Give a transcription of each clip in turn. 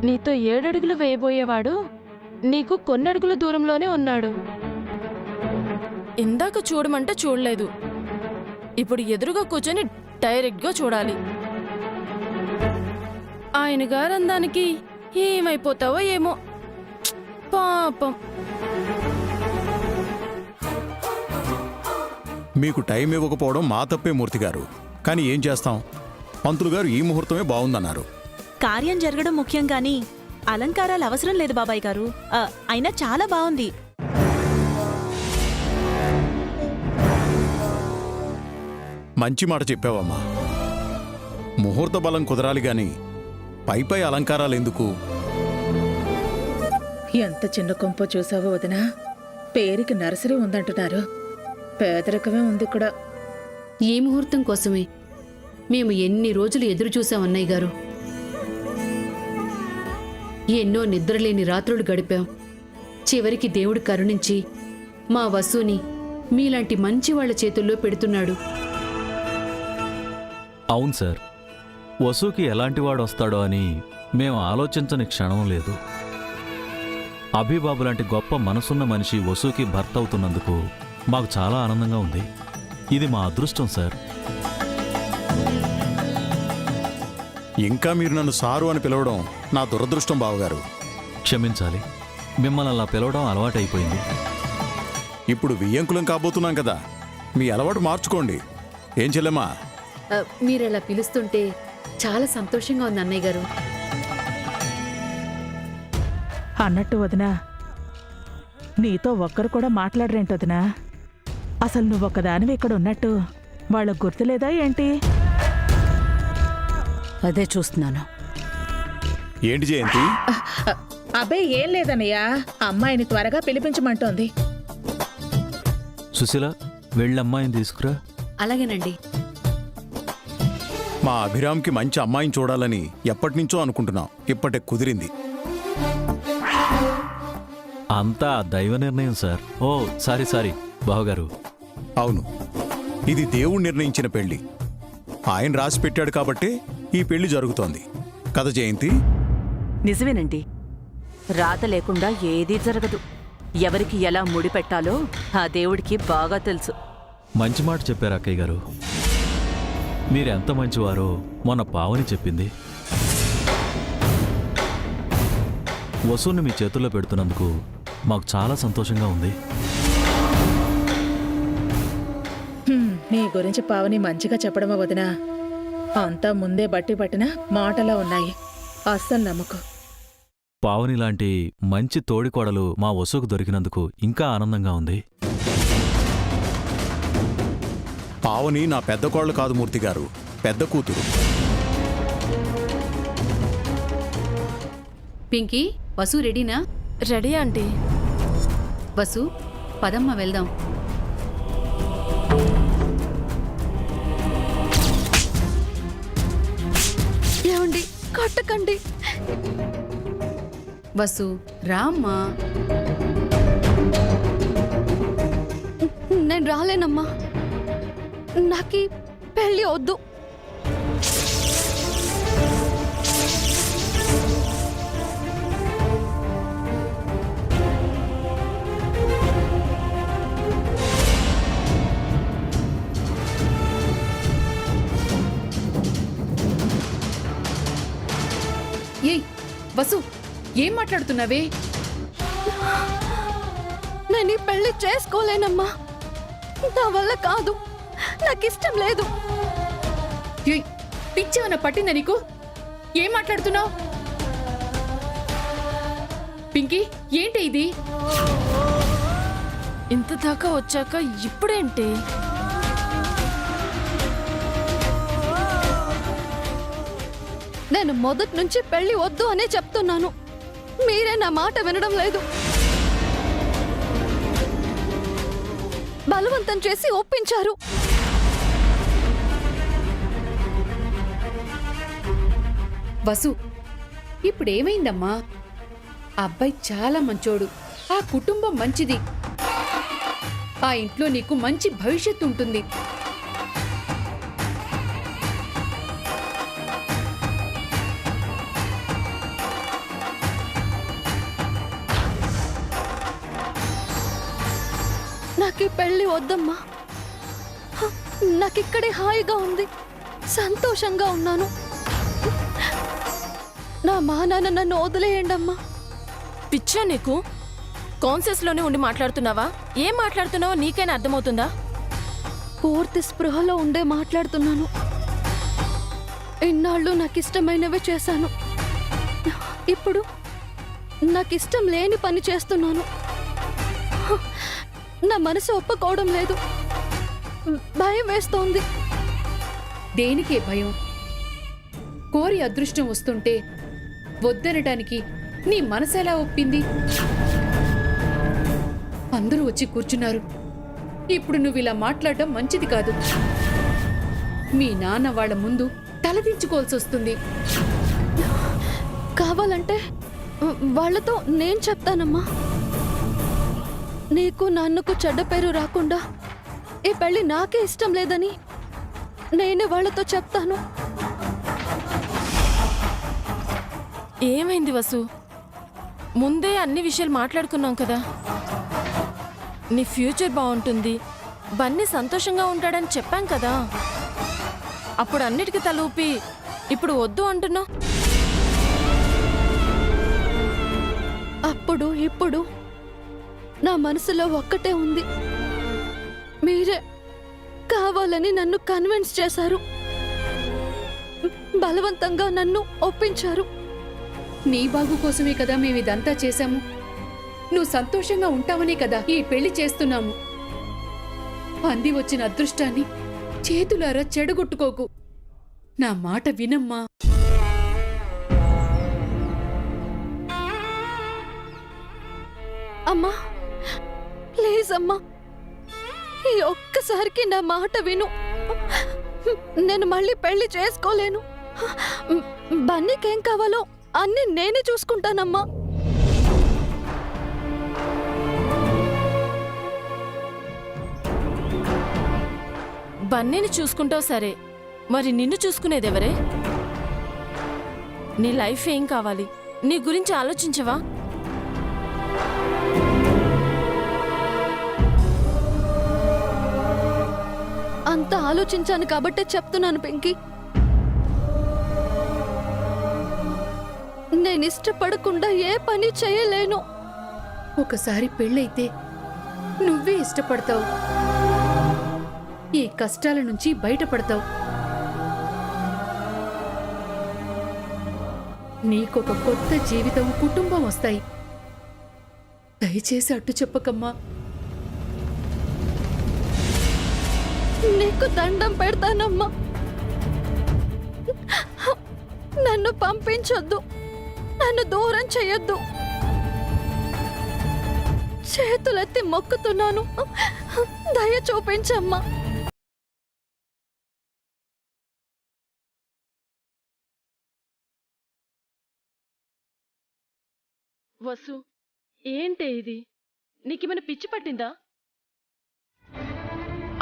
నీతో 7 అడుగులు వేయబోయేవాడు నీకు కొన్ని అడుగుల దూరంలోనే ఉన్నాడు. ఇందాక చూడమంటే చూడలేదు, ఇప్పుడు ఎదురుగా కూర్చొని డైరెక్ట్గా చూడాలి. ఆయన గారందానికి ఏమైపోతావో ఏమో పాపం. మీకు టైం ఇవ్వకపోవడం మా తప్పే మూర్తి గారు. కానీ ఏం చేస్తాం, పంతులు గారు ఈ ముహూర్తమే బాగుందన్నారు. కార్యం జరగడం ముఖ్యం గాని అలంకారాలు అవసరం లేదు బాబాయ్ గారు. అయినా చాలా బాగుంది. మంచి మాట చెప్పావమ్మా. ముహూర్త బలం కుదరాలి గాని పై అలంకారాలు ఎందుకు? ఎంత చిన్న కొంప చూసావో వదినా. పేరుకి నర్సరీ ఉందంటున్నారు, పేదరికమే ఉంది కూడా. ఈ ముహూర్తం కోసమే మేము ఎన్ని రోజులు ఎదురు చూసాం అన్నయ్య గారు. ఎన్నో నిద్రలేని రాత్రులు గడిపాం. చివరికి దేవుడు కరుణించి మా వసుని మీలాంటి మంచి వాళ్ల చేతుల్లో పెడుతున్నాడు. అవును సార్, వసుకి ఎలాంటివాడు వస్తాడో అని మేము ఆలోచించని క్షణం లేదు. అభిబాబు లాంటి గొప్ప మనసున్న మనిషి వసుకి భర్త అవుతున్నందుకు మాకు చాలా ఆనందంగా ఉంది. ఇది మా అదృష్టం సార్. ఇంకా మీరు నన్ను సారు అని పిలవడం నా దురదృష్టం బావగారు. క్షమించాలి, మిమ్మల్ని అలా పిలవడం అలవాటైపోయింది. ఇప్పుడు వియ్యంకులం కాబోతున్నాం కదా, మీ అలవాటు మార్చుకోండి. ఏం చెల్లెమ్మా? మీరలా పిలుస్తుంటే చాలా సంతోషంగా ఉంది అన్నయ్య గారు. అన్నట్టు వదినా, నీతో ఒక్కరు కూడా మాట్లాడరేంటి వదినా? అసలు నువ్వొక్కదానివి ఇక్కడ ఉన్నట్టు వాళ్ళకు గుర్తులేదా ఏంటి? అదే చూస్తున్నాను. ఏంటి జయంతి? అబ్బే ఏం లేదన్నయ్యా, అమ్మాయిని త్వరగా పిలిపించమంటోంది. సుశీల, వెళ్ళమ్మాయిని తీసుకురా. అలాగేనండి. మా అభిరామ్కి మంచి అమ్మాయిని చూడాలని ఎప్పటినుంచో అనుకుంటున్నాం, ఇప్పటి కుదిరింది. అంతా దైవ నిర్ణయం సార్. ఓ సారీ బావగారు. అవును, ఇది దేవుడు నిర్ణయించిన పెళ్లి. ఆయన రాసి పెట్టాడు కాబట్టే ఈ పెళ్లి జరుగుతోంది కదా జయంతి? నిజమేనండి, రాత లేకుండా ఏదీ జరగదు. ఎవరికి ఎలా ముడిపెట్టాలో ఆ దేవుడికి బాగా తెలుసు. మంచి మాట చెప్పారు అక్కయ్య గారు. మీరెంత మంచివారో మొన్న పావని చెప్పింది. వసూని మీ చేతుల్లో పెడుతున్నందుకు మాకు చాలా సంతోషంగా ఉంది. నీ గురించి పావని మంచిగా చెప్పడమా వదినా? అంతా ముందే బట్టి పట్టిన మాటలా ఉన్నాయి, అస్సలు నమ్మకు. పావని లాంటి మంచి తోడికోడలు మా వసుకు దొరికినందుకు ఇంకా ఆనందంగా ఉంది. పావని నా పెద్ద కోళ్ళు కాదు మూర్తి గారు, పెద్ద కూతురు. పింకీ, వసు రెడీనా? Ready aunty. వసు, పదమ్మ వెళ్దాం. ఏమండి, కట్టకండి. వసు రామ్మా. నేను రాలేనమ్మా, నాకీ పెళ్ళి వద్దు. ఏయ్ వసు, ఏం మాట్లాడుతున్నావే? నేను ఈ పెళ్లి చేసుకోలేనమ్మా, నా వల్ల కాదు, నాకిష్టం లేదు. ఏయ్, పిచ్చేమన్నా పట్టిందా నీకు? ఏం మాట్లాడుతున్నావు? పింకీ, ఏంటి ఇది? ఇంత దాకా వచ్చాక ఇప్పుడేంటి? నేను మొదటి నుంచి పెళ్లి వద్దు అనే చెప్తున్నాను, మీరే నా మాట వినడం లేదు. బలవంతం చేసి ఒప్పించారు. వసు, ఇప్పుడేమైందమ్మా? అబ్బాయి చాలా మంచోడు, ఆ కుటుంబం మంచిది, ఆ ఇంట్లో నీకు మంచి భవిష్యత్తు ఉంటుంది. పెళ్లి వద్దమ్మా. నాకిక్కడే హాయిగా ఉంది, సంతోషంగా ఉన్నాను. నా మా నాన్న నన్ను వదిలేయండమ్మా. పిచ్చా నీకు? కాన్సెస్లోనే ఉండి మాట్లాడుతున్నావా? ఏం మాట్లాడుతున్నావో నీకైనా అర్థమవుతుందా? పూర్తి స్పృహలో ఉండే మాట్లాడుతున్నాను. ఇన్నాళ్ళు నాకిష్టమైనవే చేశాను. ఇప్పుడు నాకిష్టం లేని పని చేస్తున్నాను. నా మనసు ఒప్పుకోవడం లేదు. భయం వేస్తోంది. దేనికే భయం? కోరి అదృష్టం వస్తుంటే వద్దనడానికి నీ మనసెలా ఒప్పింది? అందరూ వచ్చి కూర్చున్నారు. ఇప్పుడు నువ్వు ఇలా మాట్లాడడం మంచిది కాదు. మీ నాన్న వాళ్ళ ముందు తలదించుకోవాల్సి వస్తుంది. కావాలంటే వాళ్ళతో నేను చెప్తానమ్మా. నీకు నాన్నకు చెడ్డ పేరు రాకుండా ఈ పెళ్లి నాకే ఇష్టం లేదని నేనే వాళ్ళతో చెప్తాను. ఏమైంది వసు? ముందే అన్ని విషయాలు మాట్లాడుకున్నాం కదా. నీ ఫ్యూచర్ బాగుంటుంది, బన్నీ సంతోషంగా ఉంటాడని చెప్పాం కదా. అప్పుడు అన్నిటికీ తల ఊపి ఇప్పుడు వద్దు అంటున్నావు. అప్పుడు ఇప్పుడు నా మనసులో ఒక్కటే ఉంది. మీరే కావాలని నన్ను కన్విన్స్ చేశారు, బలవంతంగా నన్ను ఒప్పించారు. నీ బాగు కోసమే కదా మేమిదంతా చేశాము. నువ్వు సంతోషంగా ఉంటావనే కదా ఈ పెళ్లి చేస్తున్నాము. అంది వచ్చిన అదృష్టాన్ని చేతులారా చెడగొట్టుకోకు. నా మాట వినమ్మా. అమ్మా ప్లీజ్ అమ్మా, ఈ ఒక్కసారికి నా మాట విను. నేను మళ్ళీ పెళ్లి చేసుకోలేను. బన్నీకేం కావాలో అన్ని నేనే చూసుకుంటానమ్మా. బన్నీని చూసుకుంటావు సరే, మరి నిన్ను చూసుకునేదెవరే? నీ లైఫ్ ఏం కావాలి? నీ గురించి ఆలోచించవా? అంత ఆలోచించాను కాబట్టే చెప్తున్నాను పింకీ. నేను ఇష్టపడకుండా ఏ పని చేయలేను. ఒకసారి పెళ్ళైతే నువ్వే ఇష్టపడతావు, ఈ కష్టాల నుంచి బయటపడతావు. నీకొక కొత్త జీవితం, కుటుంబం వస్తాయి. దయచేసి అట్టు చెప్పకమ్మా. నీకు దండం పెడతానమ్మా, నన్ను పంపించొద్దు, నన్ను దూరం చెయ్యొద్దు. చేతులెత్తి మొక్కుతున్నాను, దయ చూపించమ్మా. వసు, ఏంటే ఇది? నీకేమైనా పిచ్చి పట్టిందా?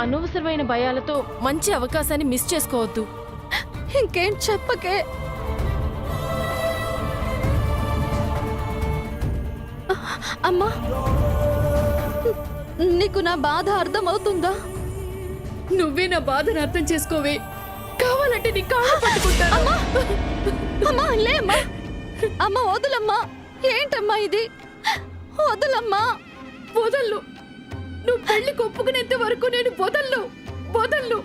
అనవసరమైన భయాలతో మంచి అవకాశాన్ని మిస్ చేసుకోవద్దు. ఇంకేం చెప్పకే. అమ్మా, నీకు నా బాధ అర్థమవుతుందా? నువ్వే నా బాధను అర్థం చేసుకోవే. కావాలంటే నీ కాళ్ళు పట్టుకుంటాను. అమ్మా లేమ్మా, అమ్మ వదులమ్మా. ఏంటమ్మా ఇది? వదులమ్మా. వదల్లు. నువ్వు పెళ్లి ఒప్పుకునేంత వరకు నేను వదల్లు.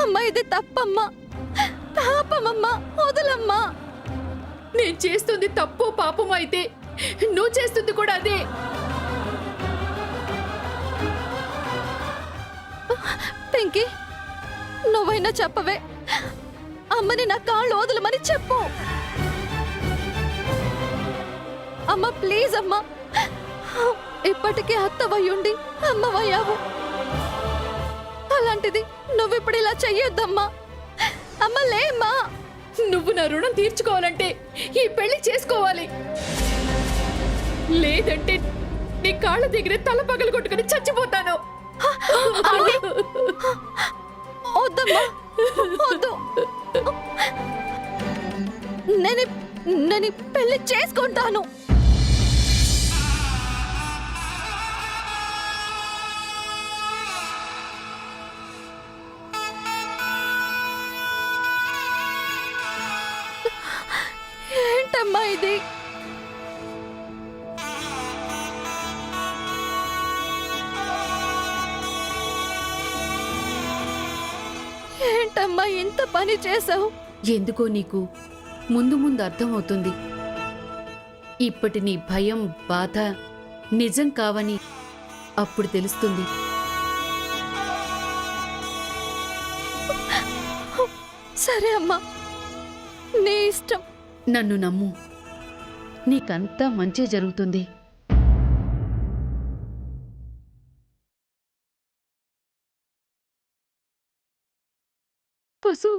అమ్మా ఇది తప్పమ్మా, పాపమమ్మా, వదులమ్మా. నేను చేస్తుంది తప్పు పాపం అయితే నువ్వు చేస్తుంది కూడా అదే. పింకీ, నువ్వైనా చెప్పవే. అమ్మని నా కాళ్ళు వదలమని చెప్పు. అమ్మ ప్లీజ్ అమ్మా, ఇప్పటికే అత్తవయ్యుండి అమ్మవయ్యావు. అలాంటిది నువ్విప్పుడు ఇలా చెయ్యొద్దమ్మా. అమ్మ లేమ్మా. నువ్వు నా రుణం తీర్చుకోవాలంటే ఈ పెళ్లి చేసుకోవాలి, లేదంటే నీ కాళ్ళ దగ్గర తల పగలు కొట్టుకుని చచ్చిపోతాను. వద్దమ్మా, వద్దు. నేను పెళ్లి చేసుకుంటాను. ఏంటమ్మా ఇది? ఏంటమ్మా ఇంత పని చేసావు? ఎందుకో నీకు ముందు ముందు అర్థమవుతుంది. ఇప్పటి నీ భయం, బాధ నిజం కావని అప్పుడు తెలుస్తుంది. సరే అమ్మా, నీ ఇష్టం. నన్ను నమ్ము, నీకంతా మంచి జరుగుతుంది. పశు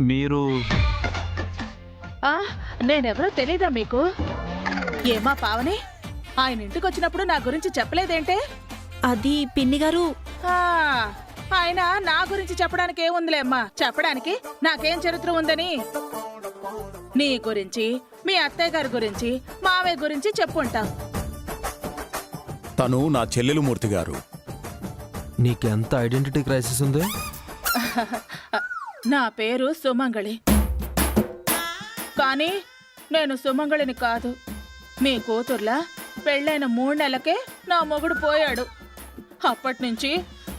మీరు నేనెవరో తెలీదా మీకు? ఏమా పావని, ఆయన ఇంటికి వచ్చినప్పుడు నా గురించి చెప్పలేదేంటే? అది పిన్ని గారు. ఆ, ఆయన నా గురించి చెప్పడానికి ఏముందిలే అమ్మా, చెప్పడానికి నాకేం చరిత్ర ఉందని. నీ గురించి, మీ అత్తయ్య గారి గురించి, మావయ్య గురించి చెప్పుంటావు. తను నా చెల్లెలు మూర్తి గారు. నీకెంత ఐడెంటిటీ క్రైసిస్ ఉంది? నా పేరు సుమంగళి, కానీ నేను సుమంగళిని కాదు. మీ కూతుర్లా పెళ్ళైన 3 నెలలకే నా మొగుడు పోయాడు. అప్పటినుంచి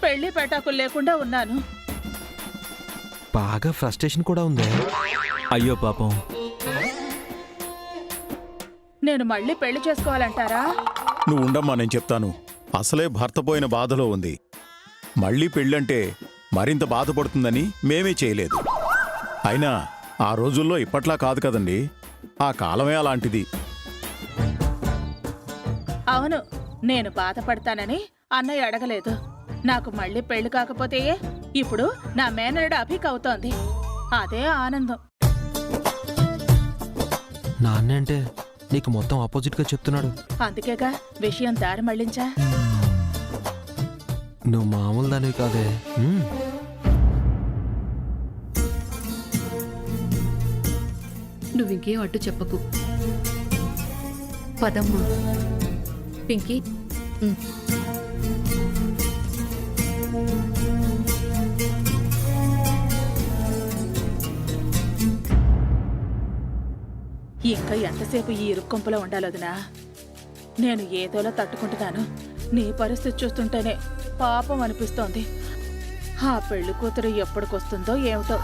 పెళ్లి పెటాకులు లేకుండా ఉన్నాను. బాగా ఫ్రస్ట్రేషన్ కూడా ఉంది. అయ్యో పాపం. నేను మళ్ళీ పెళ్లి చేసుకోవాలంటారా? నువ్వు ఉండమ్మా, నేను చెప్తాను. అసలే భర్త పోయిన బాధలో ఉంది. మళ్ళీ పెళ్ళంటే మరింత బాధపడుతుందని మేమే చేయలేదు. అయినా ఆ రోజుల్లో ఇప్పట్లా కాదు కదండి, ఆ కాలమే అలాంటిది. అవును, నేను బాధపడతానని అన్నయ్య అడగలేదు. నాకు మళ్ళీ పెళ్లి కాకపోతే ఇప్పుడు నా మేనరుడు అభిక్ అవుతోంది. అదే ఆనందం. నాన్న అంటే నీకు మొత్తం ఆపోజిట్ గా చెప్తున్నాడు. అందుకేగా విషయం దారి మళ్ళించా. నువ్వు మామూలు దానివి కాదే. నువ్వింకేం అడ్డు చెప్పకు. పదమ్మా. పింకీ, ఇంకా ఎంతసేపు ఈ ఇరుక్కొంపలో ఉండాలొదినా? నేను ఏదోలా తట్టుకుంటున్నాను. నీ పరిస్థితి చూస్తుంటేనే పాపం అనిపిస్తోంది. ఆ పెళ్లి కూతురు ఎప్పటికొస్తుందో ఏమిటో.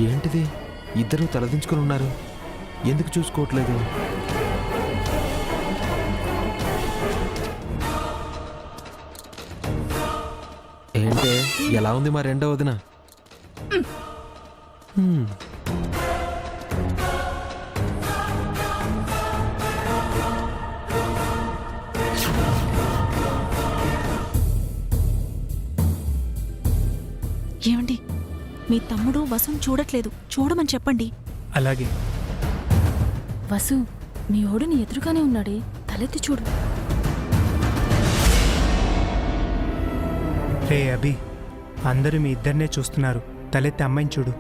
ఏంటిది ఇద్దరు తలదించుకొని ఉన్నారు, ఎందుకు చూసుకోవట్లేదు? ఏంటే ఎలా ఉంది మా రెండో వదిన? హ్మ్. ఏమండి, మీ తమ్ముడు వసుని చూడట్లేదు, చూడమని చెప్పండి. అలాగే. వసు, మీ ఓడు నీ ఎదురుగానే ఉన్నాడే, తలెత్తి చూడు. రే అభి, అందరూ మీ ఇద్దరినే చూస్తున్నారు, తలెత్తి అమ్మాయిని చూడు.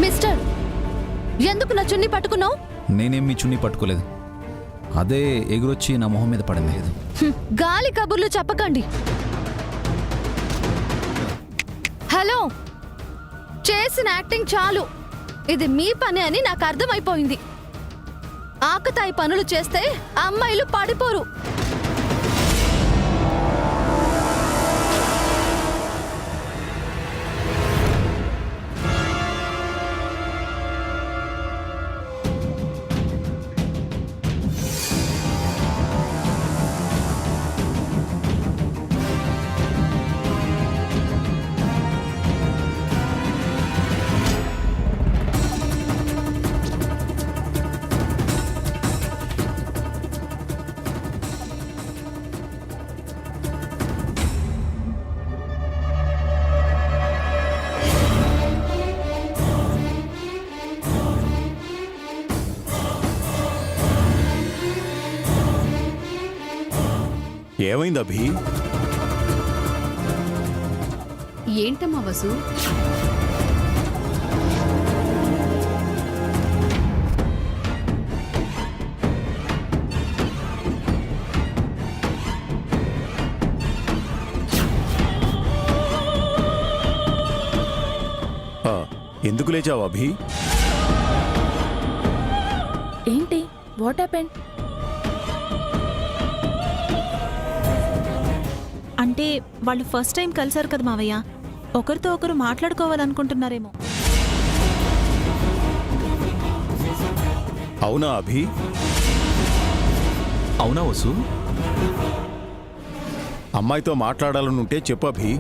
మిస్టర్, ఎందుకు నా చున్నీ పట్టుకున్నావు? నేనేం మీ చున్నీ పట్టుకోలేదు, అదే ఎగురొచ్చి నా మొహం మీద పడింది. గాలి కబుర్లు చెప్పకండి. హలో, చేసిన యాక్టింగ్ చాలు. ఇది మీ పని అని నాకు అర్థమైపోయింది. ఆకతాయి పనులు చేస్తే అమ్మాయిలు పడిపోరు. ఏమైంది అభి? ఏంటమ్మా వసు? ఎందుకు లేచావు అభి? ఏంటి, వాట్ హ్యాపెండ్? అంటే వాళ్ళు ఫస్ట్ టైం కలిసారు కదా మావయ్య, ఒకరితో ఒకరు మాట్లాడుకోవాలనుకుంటున్నారేమో. అవునా అభి? అవునా వసు? అమ్మాయితో మాట్లాడాలనుంటే చెప్పు అభి.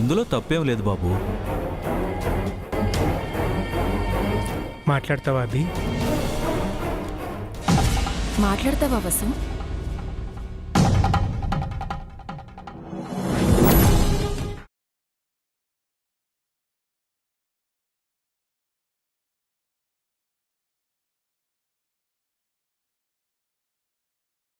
ఇందులో తప్పేం లేదు బాబు. మాట్లాడతావా అభి? మాట్లాడతావా వసు?